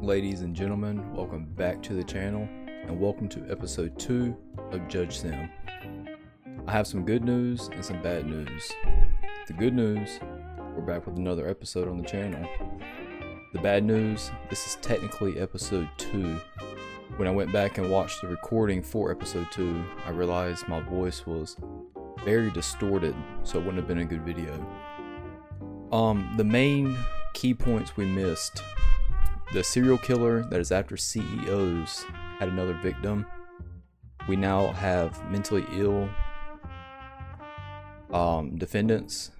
Ladies and gentlemen, welcome back to the channel and welcome to episode 2 of Judge Sim. I have some good news and some bad news. The good news, we're back with another episode on the channel. The bad news, this is technically episode 2. When I went back and watched the recording for episode 2, I realized my voice was very distorted, so it wouldn't have been a good video. The main key points we missed. The serial killer that is after CEOs had another victim. We now have mentally ill defendants,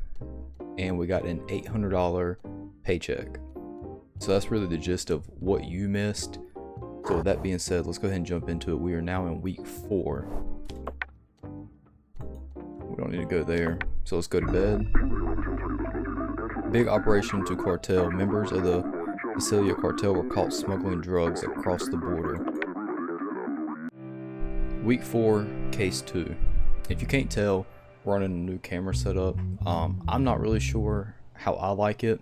and we got an $800 paycheck. So that's really the gist of what you missed. So with that being said, let's go ahead and jump into it. We are now in week 4. We don't need to go there, so let's go to bed. Big operation to cartel. Members of the Sicilia cartel were caught smuggling drugs across the border. Week 4, case 2. If you can't tell, we're running a new camera setup. I'm not really sure how I like it.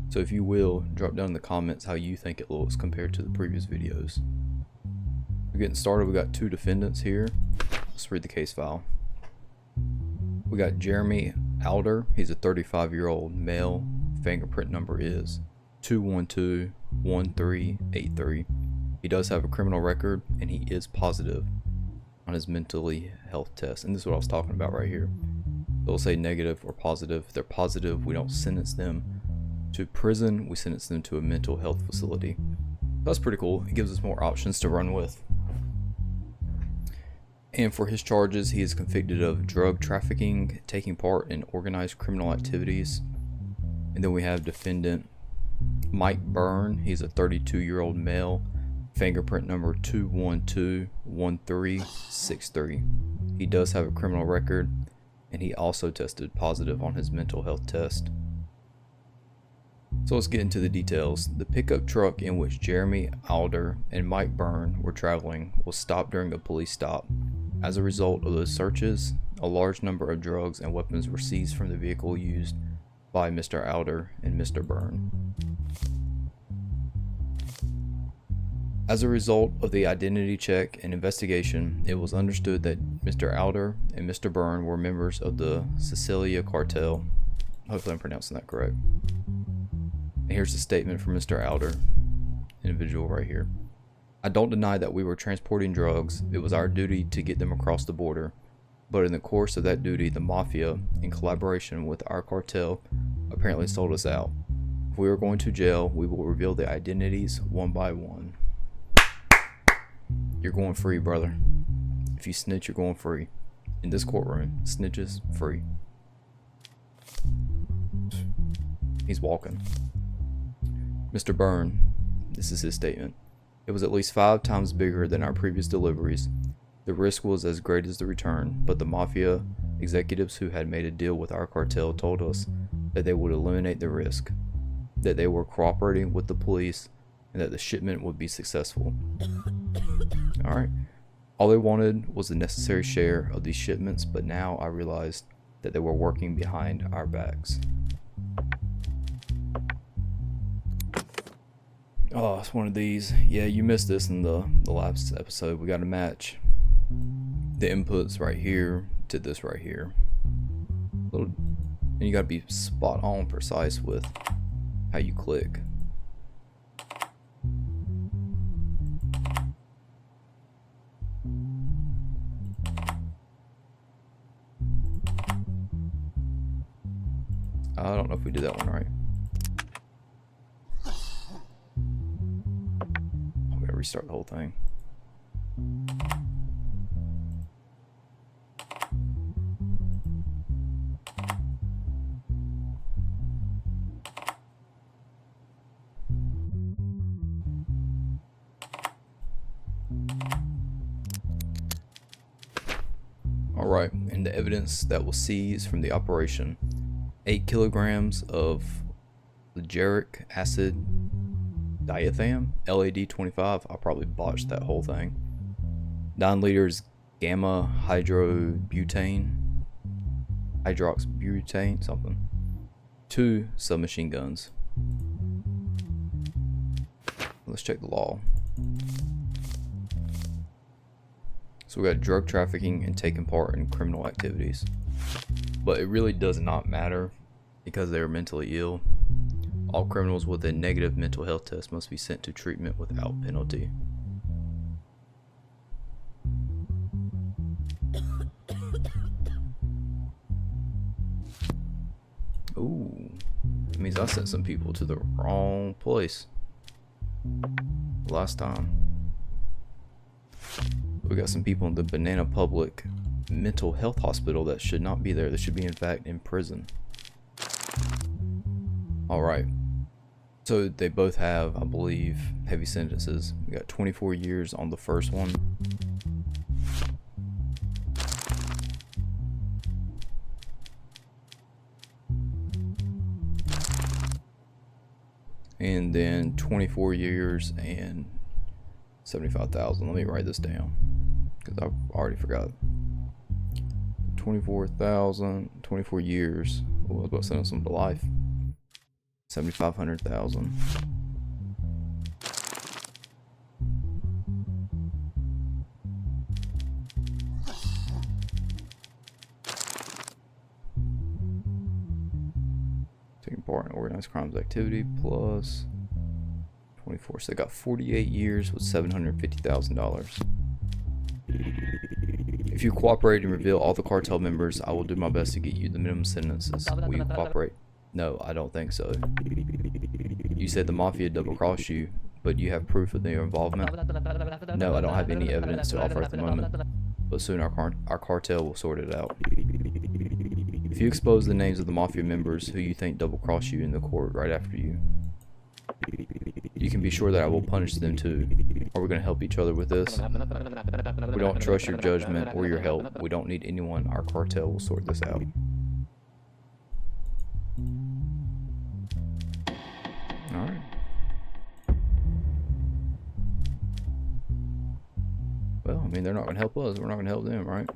So if you will, drop down in the comments how you think it looks compared to the previous videos. We're getting started. We got 2 defendants here. Let's read the case file. We got Jeremy Alder. He's a 35-year-old male. Fingerprint number is 2121383. He does have a criminal record and he is positive on his mentally health test. And this is what I was talking about right here. They'll say negative or positive. If they're positive, we don't sentence them to prison, we sentence them to a mental health facility. That's pretty cool. It gives us more options to run with. And for his charges, he is convicted of drug trafficking, taking part in organized criminal activities. And then we have defendant Mike Byrne. He's a 32-year-old male. Fingerprint number 2121363. He does have a criminal record, and he also tested positive on his mental health test. So let's get into the details. The pickup truck in which Jeremy Alder and Mike Byrne were traveling was stopped during a police stop. As a result of those searches, a large number of drugs and weapons were seized from the vehicle used by Mr. Alder and Mr. Byrne. As a result of the identity check and investigation, it was understood that Mr. Alder and Mr. Byrne were members of the Sicilia cartel. Hopefully I'm pronouncing that correct. And here's the statement from Mr. Alder, individual right here. I don't deny that we were transporting drugs. It was our duty to get them across the border. But in the course of that duty, the mafia, in collaboration with our cartel, apparently sold us out. If we are going to jail, we will reveal the identities one by one. You're going free, brother. If you snitch, you're going free. In this courtroom, snitches free. He's walking. Mr. Byrne, this is his statement. It was at least 5 times bigger than our previous deliveries. The risk was as great as the return, but the mafia executives who had made a deal with our cartel told us that they would eliminate the risk, that they were cooperating with the police, and that the shipment would be successful. Alright. All they wanted was the necessary share of these shipments, but now I realized that they were working behind our backs. Oh, it's one of these. Yeah, you missed this in the last episode. We got to match the inputs right here to this right here. And you got to be spot on precise with how you click. I don't know if we did that one right. Restart the whole thing. Alright, and the evidence that was seized from the operation: 8 kilograms of lageric acid dietham, LAD-25. I probably botched that whole thing. 9 liters gamma hydroxybutane, something. 2 submachine guns. Let's check the law. So we got drug trafficking and taking part in criminal activities. But it really does not matter because they are mentally ill. All criminals with a negative mental health test must be sent to treatment without penalty. Ooh, that means I sent some people to the wrong place last time. We got some people in the Banana Public mental health hospital that should not be there. They should be, in fact, in prison. Alright. So they both have, I believe, heavy sentences. We got 24 years on the first one. And then 24 years and 75,000. Let me write this down because I already forgot. 24,000, 24 years. Oh, I was about to sentence them to life. 7,500,000. Taking part in organized crimes activity plus 24. So they got 48 years with $750,000. If you cooperate and reveal all the cartel members, I will do my best to get you the minimum sentences. Will you cooperate? No, I don't think so. You said the mafia double-crossed you, but you have proof of their involvement? No, I don't have any evidence to offer at the moment, but soon our cartel will sort it out. If you expose the names of the mafia members who you think double-crossed you in the court right after you, you can be sure that I will punish them too. Are we going to help each other with this? We don't trust your judgment or your help. We don't need anyone. Our cartel will sort this out. Alright. Well, I mean, they're not going to help us. We're not going to help them, right?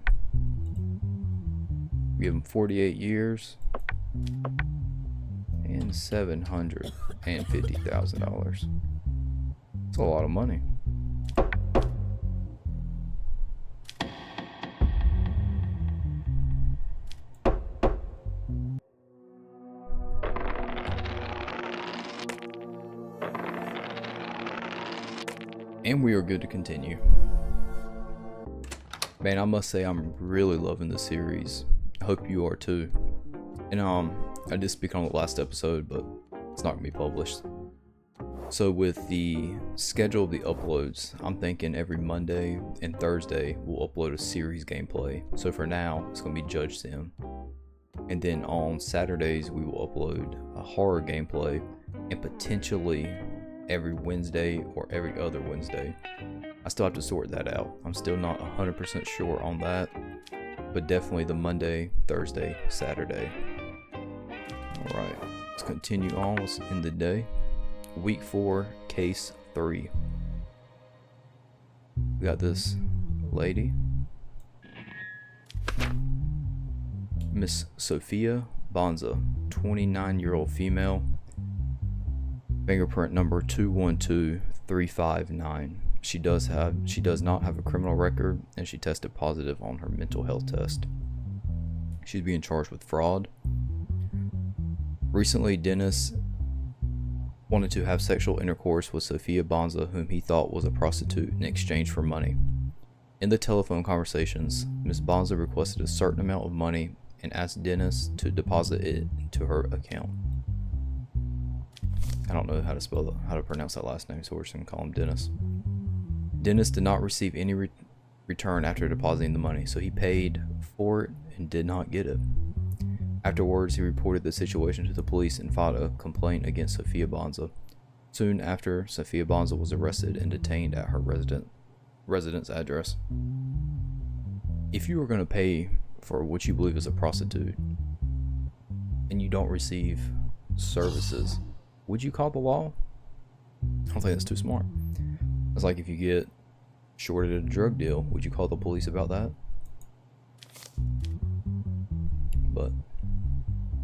Give them 48 years and $750,000. That's a lot of money. And we are good to continue. Man, I must say I'm really loving this series. I hope you are too. And I did speak on the last episode, but it's not gonna be published. So with the schedule of the uploads, I'm thinking every Monday and Thursday we'll upload a series gameplay. So for now, it's gonna be Judge Sim. And then on Saturdays we will upload a horror gameplay, and potentially every Wednesday or every other Wednesday. I still have to sort that out. I'm still not 100% sure on that, but definitely the Monday, Thursday, Saturday. Alright, let's continue on. Let's end the day. Week 4, case 3. We got this lady, Miss Sophia Bonza, 29-year-old female, fingerprint number 212359. She does not have a criminal record, and she tested positive on her mental health test. She's being charged with fraud. Recently, Dennis wanted to have sexual intercourse with Sophia Bonza, whom he thought was a prostitute, in exchange for money. In the telephone conversations, Ms. Bonza requested a certain amount of money and asked Dennis to deposit it into her account. I don't know how to pronounce that last name, so we're just gonna call him Dennis. Dennis did not receive any return after depositing the money, so he paid for it and did not get it. Afterwards, he reported the situation to the police and filed a complaint against Sophia Bonza. Soon after, Sophia Bonza was arrested and detained at her residence address. If you are going to pay for what you believe is a prostitute and you don't receive services, would you call the law? I don't think that's too smart. It's like if you get shorted at a drug deal, would you call the police about that? But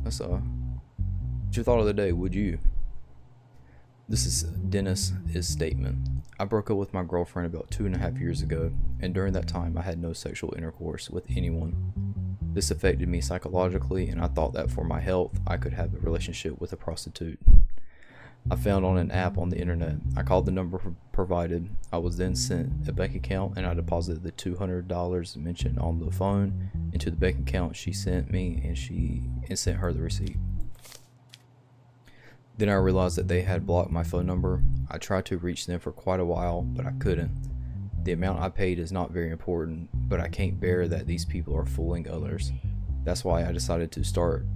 that's what's your thought of the day? Would you? This is Dennis's statement. I broke up with my girlfriend about 2.5 years ago, and during that time I had no sexual intercourse with anyone. This affected me psychologically, and I thought that for my health I could have a relationship with a prostitute. I found on an app on the internet. I called the number provided. I was then sent a bank account, and I deposited the $200 mentioned on the phone into the bank account she sent me, and sent her the receipt. Then I realized that they had blocked my phone number. I tried to reach them for quite a while, but I couldn't. The amount I paid is not very important, but I can't bear that these people are fooling others. That's why I decided to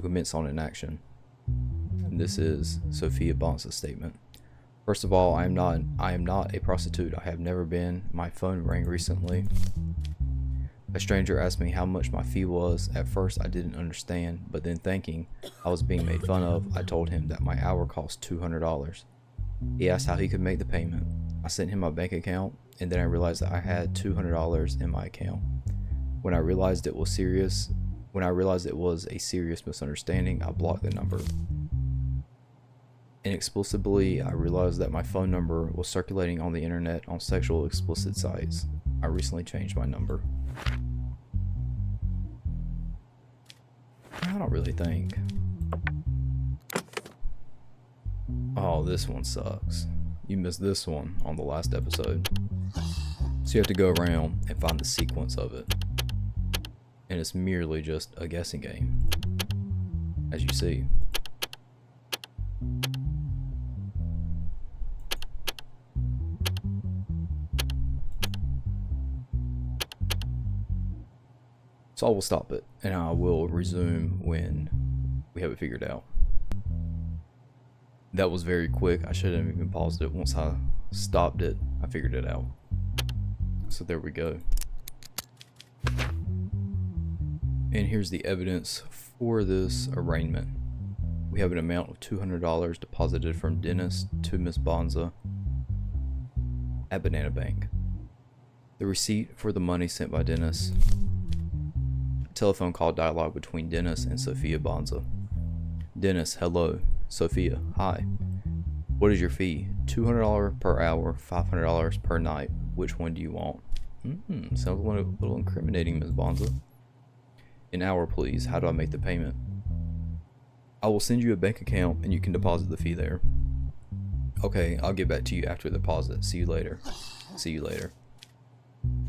commence on an action. And this is Sophia Bonsa's statement. First of all, I am not a prostitute. I have never been. My phone rang recently. A stranger asked me how much my fee was. At first I didn't understand, but then thinking I was being made fun of, I told him that my hour cost $200. He asked how he could make the payment. I sent him my bank account, and then I realized that I had $200 in my account. When I realized it was a serious misunderstanding, I blocked the number. Inexplicably, I realized that my phone number was circulating on the internet on sexual explicit sites. I recently changed my number. I don't really think. Oh, this one sucks. You missed this one on the last episode. So you have to go around and find the sequence of it. And it's merely just a guessing game, as you see. So I will stop it, and I will resume when we have it figured out. That was very quick. I should have even paused it. Once I stopped it, I figured it out. So there we go. And here's the evidence for this arraignment. We have an amount of $200 deposited from Dennis to Miss Bonsa at Banana Bank. The receipt for the money sent by Dennis. Telephone call dialogue between Dennis and Sophia Bonsa. Dennis, hello. Sophia, hi. What is your fee? $200 per hour, $500 per night. Which one do you want? Sounds a little incriminating, Ms. Bonsa. An hour, please. How do I make the payment? I will send you a bank account and you can deposit the fee there. Okay, I'll get back to you after the deposit. See you later. See you later.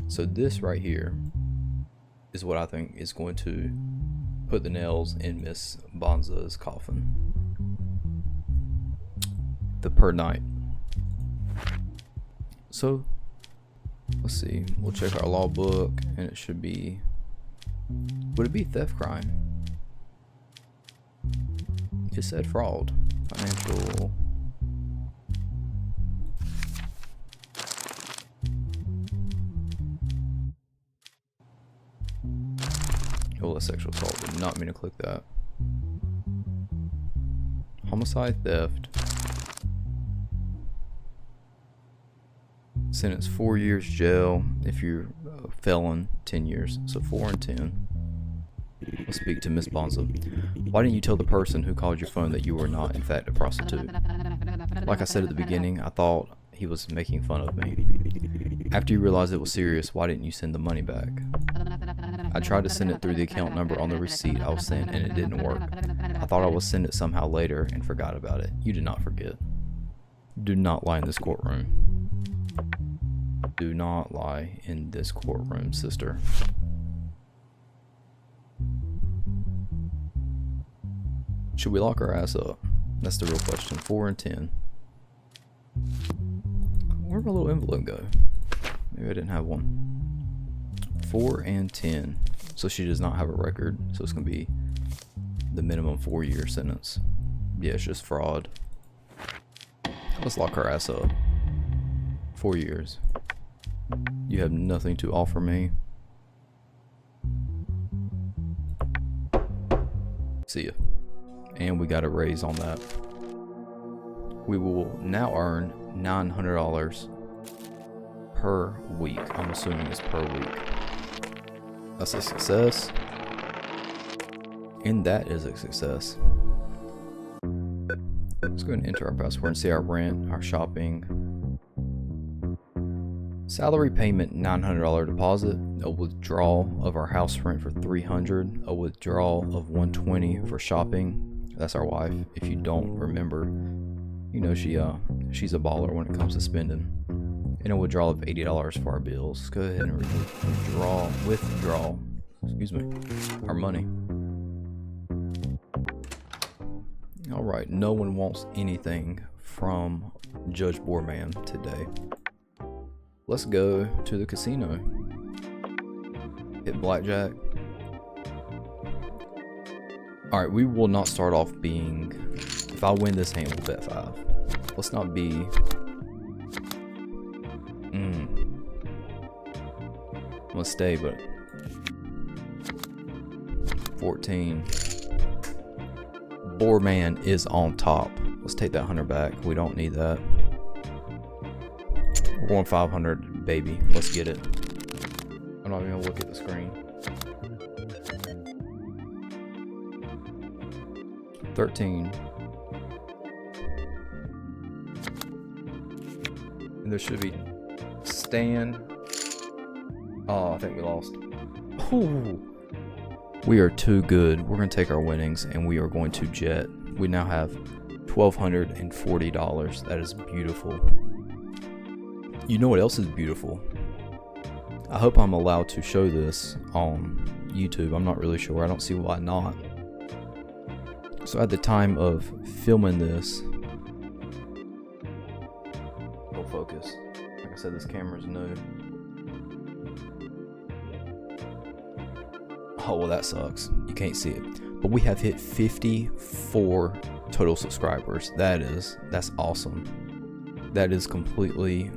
So this right here is what I think is going to put the nails in Miss Bonsa's coffin. The per night. So let's see, we'll check our law book, and it should be, would it be theft crime? It said fraud, financial. Oh, that's sexual assault. Did not mean to click that. Homicide, theft. Sentence 4 years jail. If you're a felon, 10 years. So 4 and 10. Let's speak to Miss Bonsa. Why didn't you tell the person who called your phone that you were not, in fact, a prostitute? Like I said at the beginning, I thought he was making fun of me. After you realized it was serious, why didn't you send the money back? I tried to send it through the account number on the receipt I was sent, and it didn't work. I thought I would send it somehow later and forgot about it. You did not forget. Do not lie in this courtroom. Do not lie in this courtroom, sister. Should we lock our ass up? That's the real question. 4 and 10. Where'd my little envelope go? Maybe I didn't have one. 4 and 10. So she does not have a record. So it's going to be the minimum 4-year sentence. Yeah, it's just fraud. Let's lock her ass up. 4 years. You have nothing to offer me. See ya. And we got a raise on that. We will now earn $900 per week. I'm assuming it's per week. That's a success. And that is a success. So Let's go and enter our password and see our rent, our shopping. Salary payment, $900 deposit. A withdrawal of our house rent for $300. A withdrawal of $120 for shopping. That's our wife. If you don't remember, you know she's a baller when it comes to spending. And a withdrawal of $80 for our bills. Let's go ahead and withdraw. Excuse me. Our money. All right. No one wants anything from Judge BoarMann today. Let's go to the casino. Hit blackjack. Alright, we will not start off being... If I win this hand, we'll bet 5. Let's not be... I'm gonna stay, but... 14. BoarMann is on top. Let's take that 100 back. We don't need that. We're going 500, baby. Let's get it. I'm not even gonna look at the screen. 13. And there should be stand. Oh, I think we lost. Ooh. We are too good. We're gonna take our winnings and we are going to jet. We now have $1,240. That is beautiful. You know what else is beautiful? I hope I'm allowed to show this on YouTube. I'm not really sure. I don't see why not. So at the time of filming this, full focus. Like I said, this camera's new. Oh, well, that sucks. You can't see it. But we have hit 54 total subscribers. That's awesome. That is completely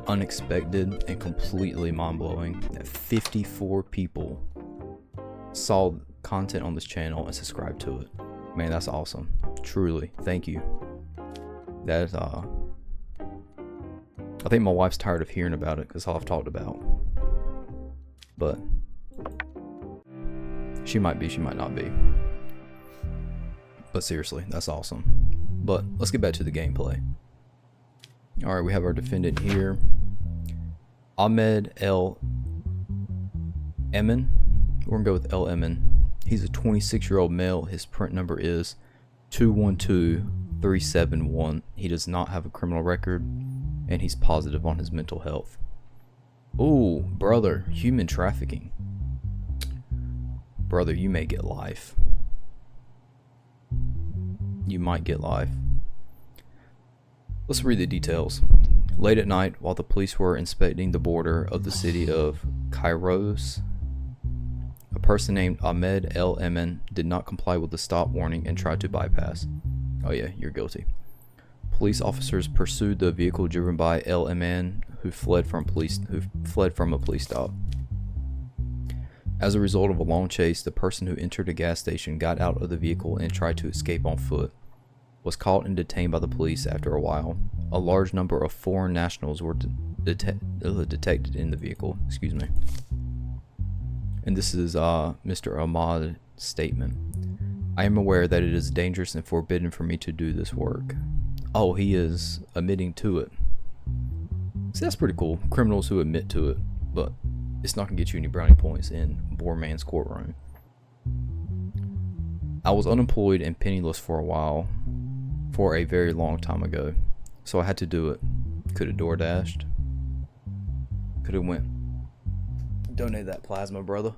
unexpected and completely mind-blowing that 54 people saw content on this channel and subscribed to it. Man, that's awesome. Truly, thank you. That is I think my wife's tired of hearing about it because all I've talked about, but she might be, she might not be. But seriously, that's awesome. But let's get back to the gameplay. Alright, we have our defendant here. Ahmed El Emin. We're gonna go with El Emin. He's a 26-year-old male. His print number is 212371. He does not have a criminal record, and he's positive on his mental health. Ooh, brother, human trafficking. Brother, you may get life. You might get life. Let's read the details. Late at night, while the police were inspecting the border of the city of Kairos, a person named Ahmed El Emin did not comply with the stop warning and tried to bypass. Oh yeah, you're guilty. Police officers pursued the vehicle driven by El Emin, who fled from a police stop. As a result of a long chase, the person who entered a gas station got out of the vehicle and tried to escape on foot. Was caught and detained by the police after a while. A large number of foreign nationals were detected in the vehicle. Excuse me. And this is Mr. Ahmad's statement. I am aware that it is dangerous and forbidden for me to do this work. Oh, he is admitting to it. See, that's pretty cool. Criminals who admit to it, but it's not going to get you any brownie points in BoarMann's courtroom. I was unemployed and penniless for a while. For a very long time ago, so I had to do it. Could have door dashed. Could have went donate that plasma, brother.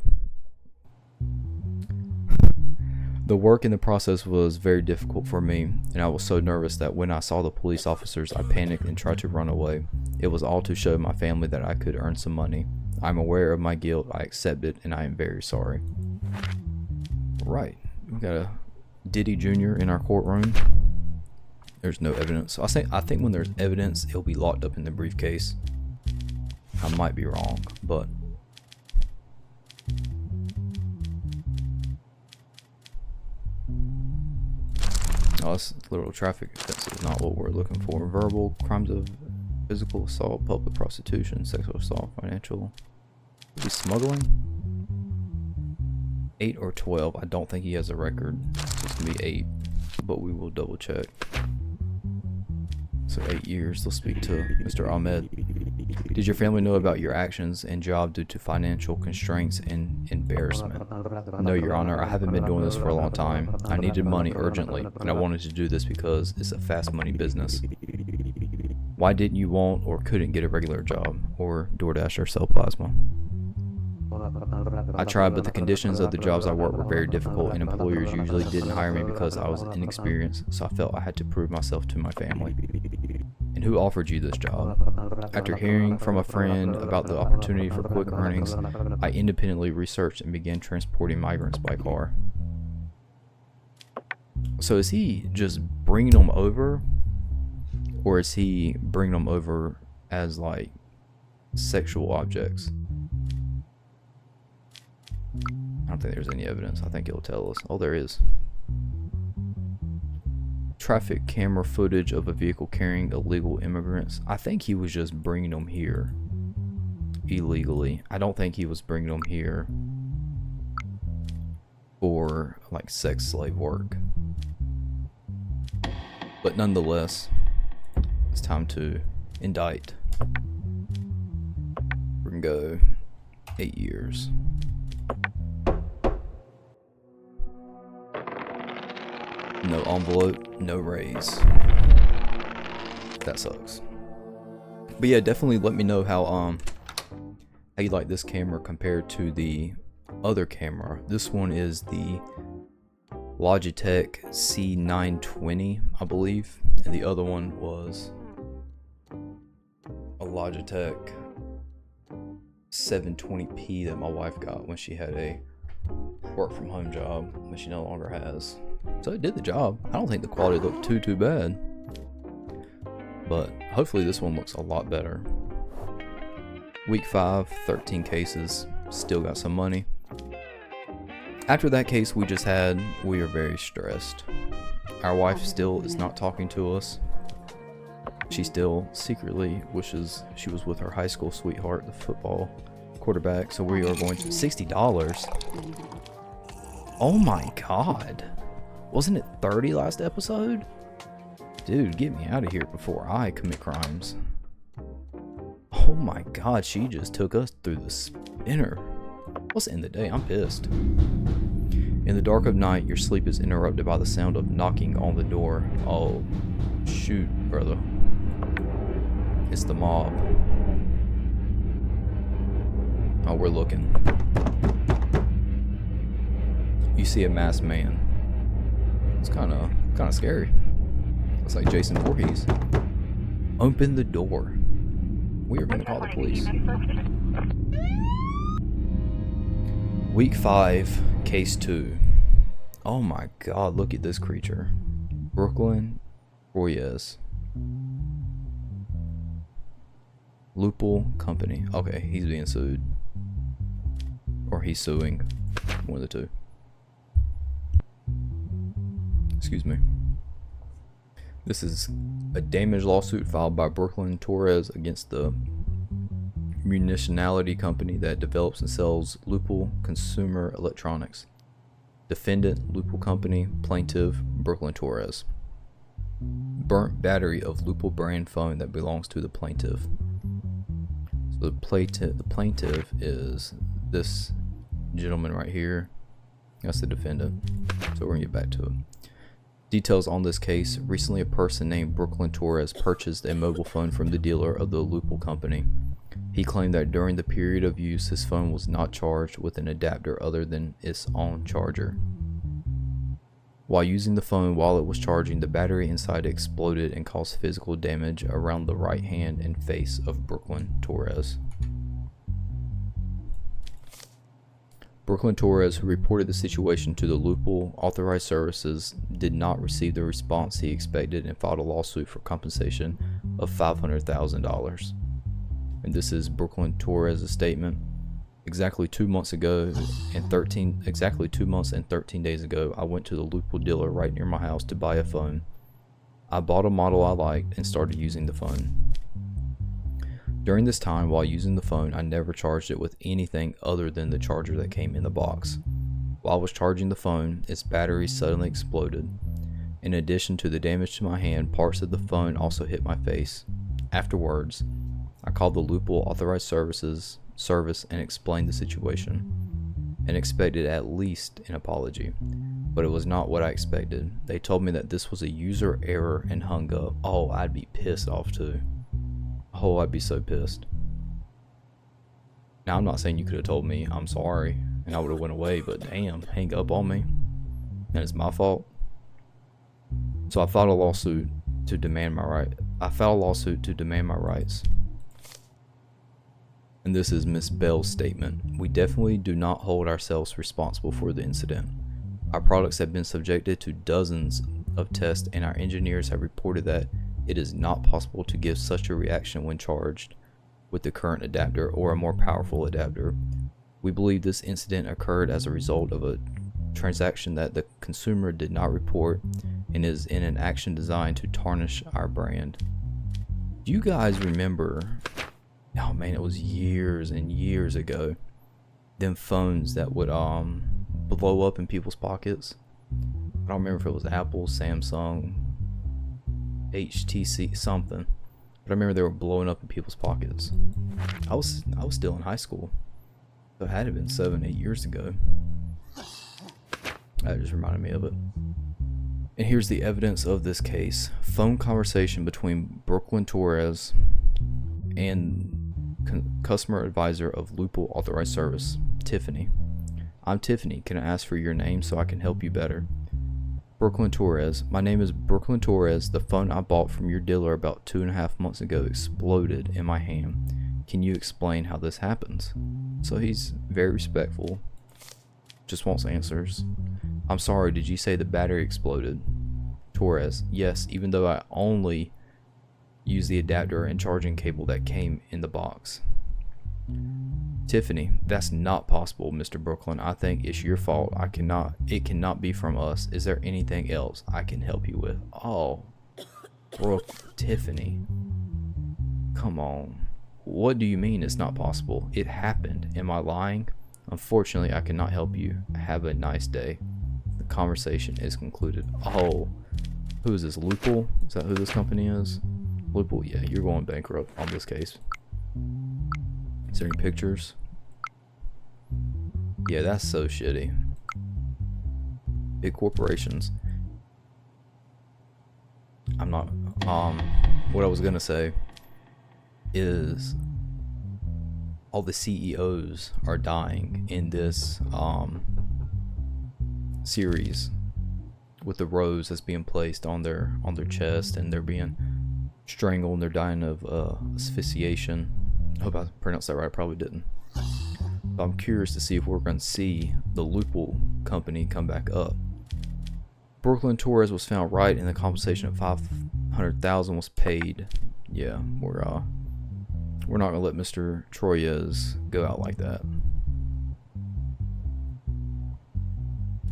The work in the process was very difficult for me, and I was so nervous that when I saw the police officers, I panicked and tried to run away. It was all to show my family that I could earn some money. I'm aware of my guilt. I accept it, and I am very sorry. Right, we got a Diddy Jr. in our courtroom. There's no evidence. I think when there's evidence, it'll be locked up in the briefcase. I might be wrong, but oh, this little traffic offense is not what we're looking for. Verbal crimes of physical assault, public prostitution, sexual assault, financial. Is he smuggling? 8 or 12. I don't think he has a record. So it's gonna be 8. but we will double check. So 8 years. Let's speak to Mr. Ahmed. Did your family know about your actions and job due to financial constraints and embarrassment? No, Your Honor, I haven't been doing this for a long time. I needed money urgently, and I wanted to do this because it's a fast money business. Why didn't you want or couldn't get a regular job, or DoorDash or sell plasma? I tried, but the conditions of the jobs I worked were very difficult, and employers usually didn't hire me because I was inexperienced, so I felt I had to prove myself to my family. And who offered you this job? After hearing from a friend about the opportunity for quick earnings, I independently researched and began transporting migrants by car. So is he just bringing them over, or is he bringing them over as like sexual objects? I don't think there's any evidence. I think it'll tell us. Oh, there is. Traffic camera footage of a vehicle carrying illegal immigrants. I think he was just bringing them here illegally. I don't think he was bringing them here for like sex slave work. But nonetheless, it's time to indict. We're gonna go 8 years. No envelope, no raise. That sucks. But yeah, definitely let me know how you like this camera compared to the other camera. This one is the Logitech C920, I believe, and the other one was a Logitech 720p that my wife got when she had a work from home job that she no longer has. So it did the job. I don't think the quality looked too bad, but hopefully this one looks a lot better. Week 5, 13 cases, still got some money. After that case we just had, we are very stressed. Our wife still is not talking to us. She still secretly wishes she was with her high school sweetheart, the football quarterback. So we are going to $60. Oh my god. Wasn't it 30 last episode? Dude, get me out of here before I commit crimes. Oh my god, she just took us through the spinner. Let's end the day, I'm pissed. In the dark of night, your sleep is interrupted by the sound of knocking on the door. Oh, shoot, brother. It's the mob. Oh, we're looking. You see a masked man. It's kind of scary. Looks like Jason Voorhees. Open the door. We are going to call the police. Week 5, case 2. Oh my god, look at this creature. Brooklyn Torres. Lupul Company. Okay, he's being sued. Or he's suing. One of the two. Excuse me. This is a damage lawsuit filed by Brooklyn Torres against the municipality company that develops and sells Lupul Consumer Electronics. Defendant, Lupul Company. Plaintiff, Brooklyn Torres. Burnt battery of Lupul brand phone that belongs to the plaintiff. So the plaintiff is this gentleman right here. That's the defendant. So we're gonna get back to it. Details on this case. Recently, a person named Brooklyn Torres purchased a mobile phone from the dealer of the Lupul Company. He claimed that during the period of use, his phone was not charged with an adapter other than its own charger. While using the phone while it was charging, the battery inside exploded and caused physical damage around the right hand and face of Brooklyn Torres. Brooklyn Torres, who reported the situation to the Lupul Authorized Services, did not receive the response he expected and filed a lawsuit for compensation of $500,000. And this is Brooklyn Torres' statement. Exactly 2 months and 13 days ago, I went to the Lupul dealer right near my house to buy a phone. I bought a model I liked and started using the phone. During this time, while using the phone, I never charged it with anything other than the charger that came in the box. While I was charging the phone, its battery suddenly exploded, In addition to the damage to my hand, parts of the phone also hit my face. Afterwards, I called the Loophole Authorized Service and explained the situation, and expected at least an apology. But it was not what I expected. They told me that this was a user error and hung up. Oh, I'd be pissed off too. Oh, I'd be so pissed. Now, I'm not saying you could have told me I'm sorry and I would have went away, but damn, hang up on me. And it's my fault. So I filed a lawsuit to demand my right. I filed a lawsuit to demand my rights. And this is Miss Bell's statement. We definitely do not hold ourselves responsible for the incident. Our products have been subjected to dozens of tests, and our engineers have reported that it is not possible to give such a reaction when charged with the current adapter or a more powerful adapter. We believe this incident occurred as a result of a transaction that the consumer did not report and is in an action designed to tarnish our brand. Do you guys remember, oh man, it was years and years ago, them phones that would blow up in people's pockets? I don't remember if it was Apple, Samsung, HTC, something, but I remember they were blowing up in people's pockets. I was still in high school, so it had to have been 7-8 years ago. That just reminded me of it. And here's the evidence of this case. Phone conversation between Brooklyn Torres and customer advisor of Loophole Authorized Service, Tiffany. I'm Tiffany. Can I ask for your name so I can help you better? Brooklyn Torres. My name is Brooklyn Torres. The phone I bought from your dealer about 2.5 months ago exploded in my hand. Can you explain how this happens? So he's very respectful. Just wants answers. I'm sorry, did you say the battery exploded? Torres. Yes, even though I only used the adapter and charging cable that came in the box. Tiffany. That's not possible, Mr. Brooklyn. I think it's your fault. It cannot be from us. Is there anything else I can help you with? Oh, Tiffany. Come on. What do you mean it's not possible? It happened. Am I lying? Unfortunately, I cannot help you. Have a nice day. The conversation is concluded. Oh, who is this? Loophole? Is that who this company is? Loophole, yeah, you're going bankrupt on this case. Is there any pictures? Yeah, that's so shitty. Big corporations. I'm not, what I was gonna say is all the CEOs are dying in this series with the rose that's being placed on their chest, and they're being strangled and they're dying of asphyxiation. I hope I pronounced that right. I probably didn't. But I'm curious to see if we're going to see the Loophole company come back up. Brooklyn Torres was found right, and the compensation of $500,000 was paid. Yeah, we're not gonna let Mr. Troyes go out like that.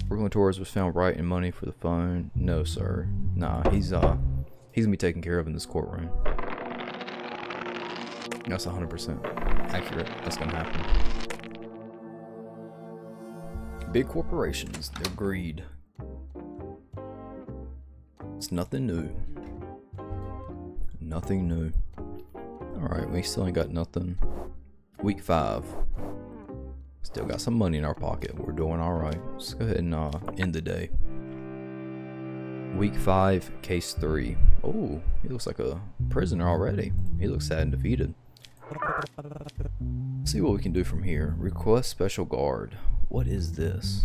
Brooklyn Torres was found right in money for the phone. No, sir. Nah, he's gonna be taken care of in this courtroom. That's 100% accurate. That's gonna happen. Big corporations, their greed. It's nothing new. Nothing new. Alright, we still ain't got nothing. Week 5. Still got some money in our pocket. We're doing alright. Let's go ahead and end the day. Week 5, case 3. Oh, he looks like a prisoner already. He looks sad and defeated. Let's see what we can do from here. Request special guard. What is this?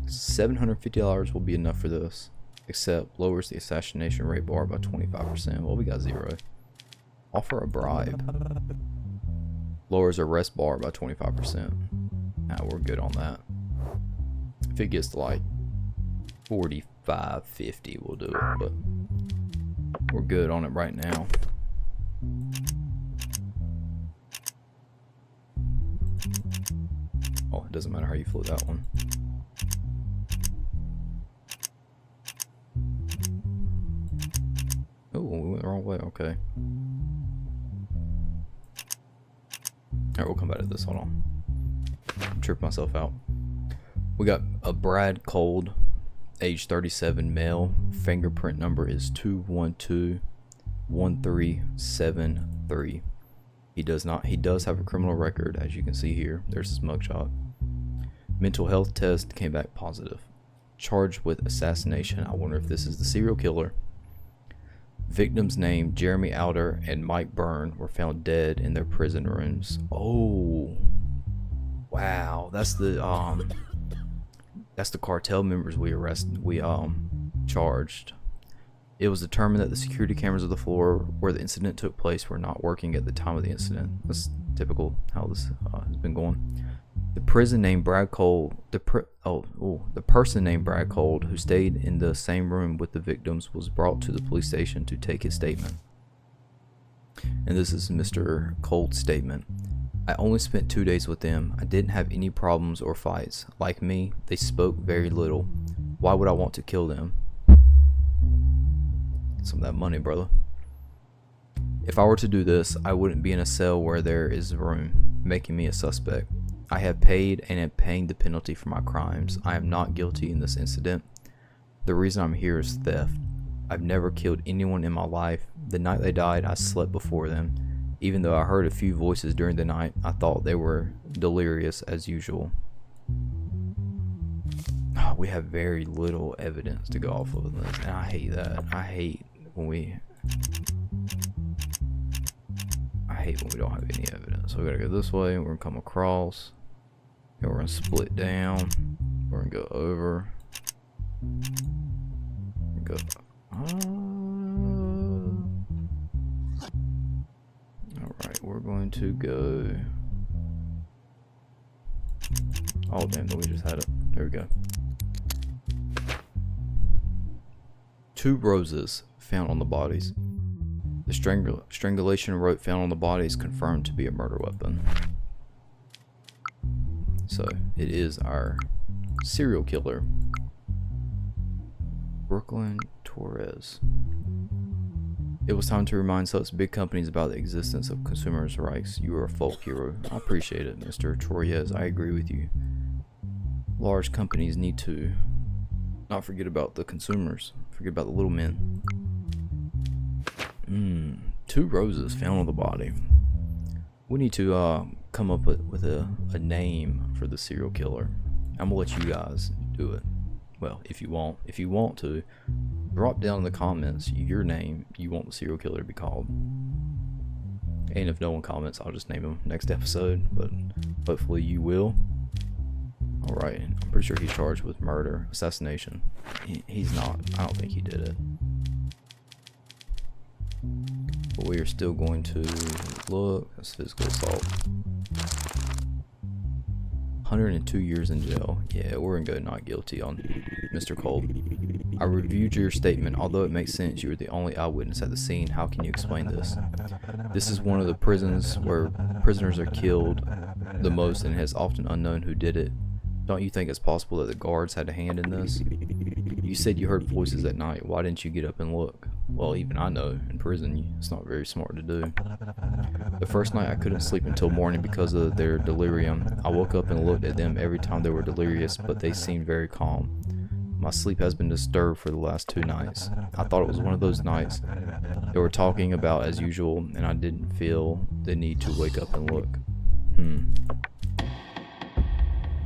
$750 will be enough for this. Except lowers the assassination rate bar by 25%. Well, we got 0. Offer a bribe. Lowers arrest bar by 25%. Nah, we're good on that. If it gets to like 45, 50, we'll do it. But we're good on it right now. Oh, it doesn't matter how you flip that one. Oh, we went the wrong way. Okay. Alright, we'll come back to this. Hold on. Trip myself out. We got a Brad Cold age 37 male. Fingerprint number is 2121373. He does have a criminal record, as you can see here. There's his mugshot. Mental health test came back positive. Charged with assassination. I wonder if this is the serial killer. Victims named Jeremy Alder and Mike Byrne were found dead in their prison rooms. Oh, wow, that's the cartel members we charged. It was determined that the security cameras of the floor where the incident took place were not working at the time of the incident. That's typical how this has been going. The person named Brad Cole, who stayed in the same room with the victims, was brought to the police station to take his statement. And this is Mr. Cole's statement. I only spent 2 days with them. I didn't have any problems or fights. Like me, they spoke very little. Why would I want to kill them? Some of that money, brother. If I were to do this, I wouldn't be in a cell where there is room, making me a suspect. I have paid and am paying the penalty for my crimes. I am not guilty in this incident. The reason I'm here is theft. I've never killed anyone in my life. The night they died, I slept before them. Even though I heard a few voices during the night, I thought they were delirious as usual. We have very little evidence to go off of this, and I hate that. I hate when we don't have any evidence. So we gotta go this way, we're gonna come across, and we're gonna split down, we're gonna go over, go alright, we're going to go, oh damn, we just had it, there we go. 2 roses found on the bodies. The strangulation rope found on the bodies confirmed to be a murder weapon. So it is our serial killer, Brooklyn Torres. It was time to remind such big companies about the existence of consumers' rights. You are a folk hero. I appreciate it, Mr. Torres. I agree with you. Large companies need to not forget about the consumers. Forget about the little men. 2 roses found on the body. We need to come up with a name for the serial killer. I'm gonna let you guys do it. Well, if you want to, drop down in the comments your name you want the serial killer to be called. And if no one comments, I'll just name him next episode, but hopefully you will. Alright, I'm pretty sure he's charged with murder, assassination. He's not. I don't think he did it. But we are still going to look. That's physical assault. 102 years in jail. Yeah, we're gonna go not guilty on Mr. Cole. I reviewed your statement. Although it makes sense, you were the only eyewitness at the scene. How can you explain this? This is one of the prisons where prisoners are killed the most, and it is often unknown who did it. Don't you think it's possible that the guards had a hand in this? You said you heard voices at night. Why didn't you get up and look? Well, even I know, in prison, it's not very smart to do. The first night I couldn't sleep until morning because of their delirium. I woke up and looked at them every time they were delirious, but they seemed very calm. My sleep has been disturbed for the last 2 nights. I thought it was one of those nights they were talking about as usual, and I didn't feel the need to wake up and look.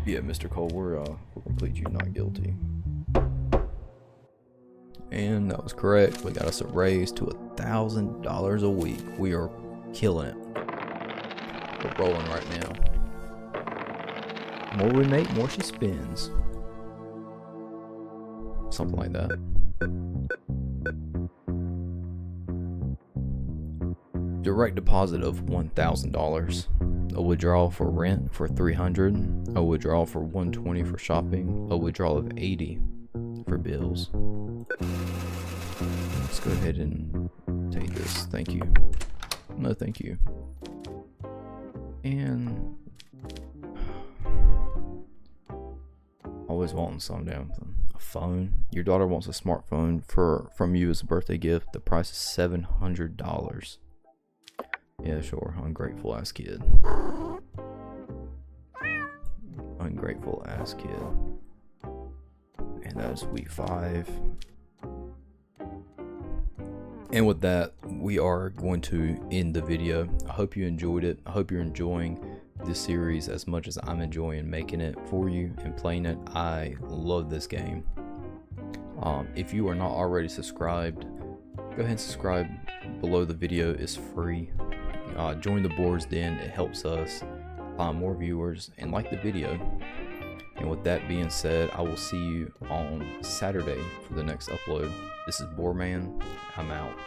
Yeah, Mr. Cole, we'll complete you not guilty. And that was correct. We got us a raise to $1,000 a week. We are killing it. We're rolling right now. More we make, more she spends. Something like that. Direct deposit of $1,000. A withdrawal for rent for $300. A withdrawal for $120 for shopping. A withdrawal of $80 for bills. Let's go ahead and take this. Thank you. No, thank you. And always wanting something. A phone. Your daughter wants a smartphone from you as a birthday gift. The price is $700. Yeah, sure. Ungrateful ass kid. Ungrateful ass kid. Man, and that is week 5. And with that, we are going to end the video. I hope you enjoyed it. I hope you're enjoying this series as much as I'm enjoying making it for you and playing it. I love this game. If you are not already subscribed, go ahead and subscribe below the video. It's free. Join the Boar's Den. It helps us find more viewers, and like the video. And with that being said, I will see you on Saturday for the next upload. This is BoarMann. I'm out.